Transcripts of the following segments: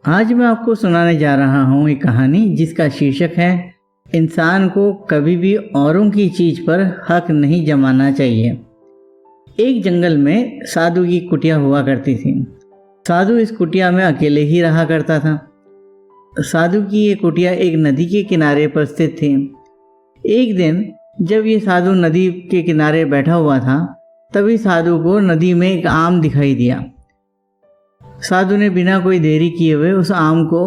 आज मैं आपको सुनाने जा रहा हूँ एक कहानी जिसका शीर्षक है इंसान को कभी भी औरों की चीज़ पर हक नहीं जमाना चाहिए। एक जंगल में साधु की कुटिया हुआ करती थी। साधु इस कुटिया में अकेले ही रहा करता था। साधु की ये कुटिया एक नदी के किनारे पर स्थित थी। एक दिन जब ये साधु नदी के किनारे बैठा हुआ था, तभी साधु को नदी में एक आम दिखाई दिया। साधु ने बिना कोई देरी किए हुए उस आम को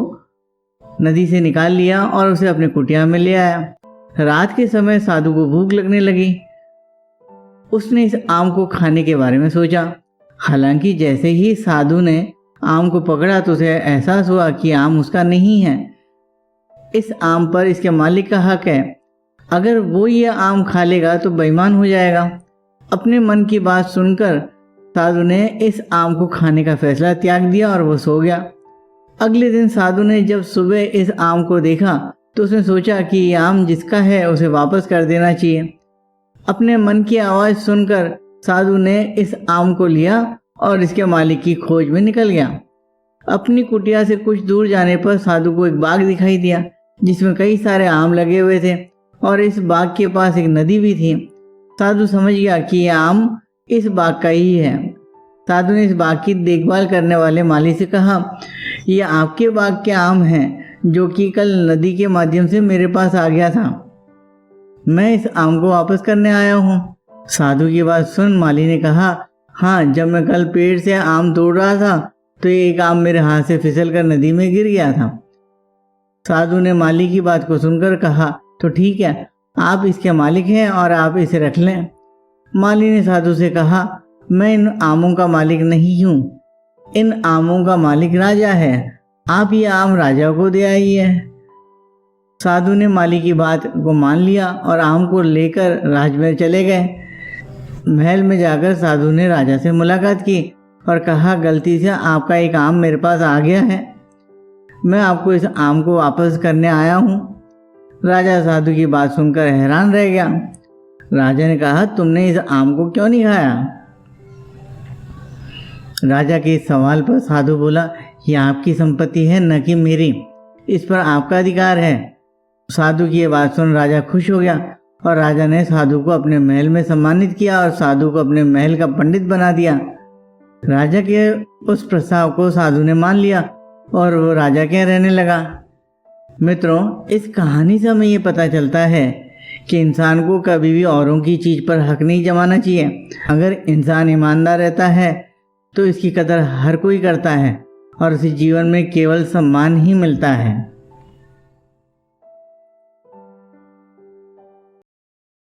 नदी से निकाल लिया और उसे अपने कुटिया में ले आया। रात के समय साधु को भूख लगने लगी। उसने इस आम को खाने के बारे में सोचा। हालांकि जैसे ही साधु ने आम को पकड़ा तो उसे एहसास हुआ कि आम उसका नहीं है। इस आम पर इसके मालिक का हक है। अगर वो ये आम खा लेगा तो बेईमान हो जाएगा। अपने मन की बात सुनकर साधु ने इस आम को खाने का फैसला त्याग दिया और वो सो गया। अगले दिन साधु ने जब सुबह इस आम को देखा तो उसने सोचा कि ये आम जिसका है उसे वापस कर देना चाहिए। अपने मन की आवाज़ सुनकर साधु ने इस आम को लिया और इसके मालिक की खोज में निकल गया। अपनी कुटिया से कुछ दूर जाने पर साधु को एक बाग दिखाई दिया जिसमें कई सारे आम लगे हुए थे और इस बाग के पास एक नदी भी थी। साधु समझ गया कि यह आम इस बाग का ही है। साधु ने इस बाग की देखभाल करने वाले माली से कहा, ये आपके बाग के आम हैं जो कि कल नदी के माध्यम से मेरे पास आ गया था। मैं इस आम को वापस करने आया हूँ। साधु की बात सुन माली ने कहा, हाँ, जब मैं कल पेड़ से आम तोड़ रहा था तो एक आम मेरे हाथ से फिसल कर नदी में गिर गया था। साधु ने माली की बात को सुनकर कहा, तो ठीक है, आप इसके मालिक हैं और आप इसे रख लें। माली ने साधु से कहा, मैं इन आमों का मालिक नहीं हूँ, इन आमों का मालिक राजा है। आप ये आम राजा को दे आइए। साधु ने माली की बात को मान लिया और आम को लेकर राजमहल चले गए। महल में जाकर साधु ने राजा से मुलाकात की और कहा, गलती से आपका एक आम मेरे पास आ गया है। मैं आपको इस आम को वापस करने आया हूँ। राजा साधु की बात सुनकर हैरान रह गया। राजा ने कहा, तुमने इस आम को क्यों नहीं खाया? राजा के इस सवाल पर साधु बोला, यह आपकी संपत्ति है, न कि मेरी। इस पर आपका अधिकार है। साधु की ये बात सुन राजा खुश हो गया और राजा ने साधु को अपने महल में सम्मानित किया और साधु को अपने महल का पंडित बना दिया। राजा के उस प्रस्ताव को साधु ने मान लिया और वो राजा के रहने लगा। मित्रों, इस कहानी से हमें ये पता चलता है कि इंसान को कभी भी औरों की चीज़ पर हक नहीं जमाना चाहिए। अगर इंसान ईमानदार रहता है तो इसकी कदर हर कोई करता है और उसे जीवन में केवल सम्मान ही मिलता है।